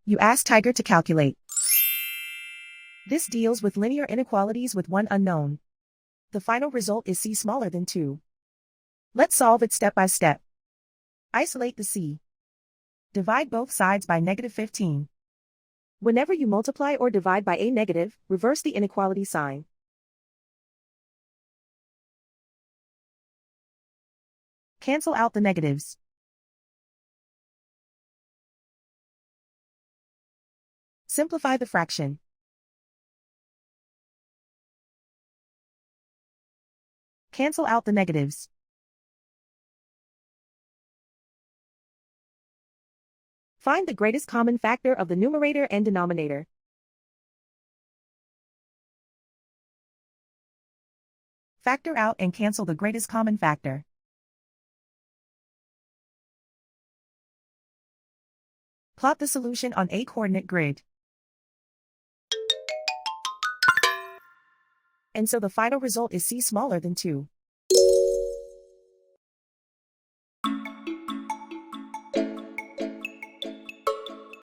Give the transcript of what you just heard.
You ask Tiger to calculate. This deals with linear inequalities with one unknown. The final result is c smaller than 2. Let's solve it step by step. Isolate the c. Divide both sides by -15. Whenever you multiply or divide by a negative, reverse the inequality sign. Cancel out the negatives. Simplify the fraction. Cancel out the negatives. Find the greatest common factor of the numerator and denominator. Factor out and cancel the greatest common factor. Plot the solution on a coordinate grid. And so the final result is c smaller than 2.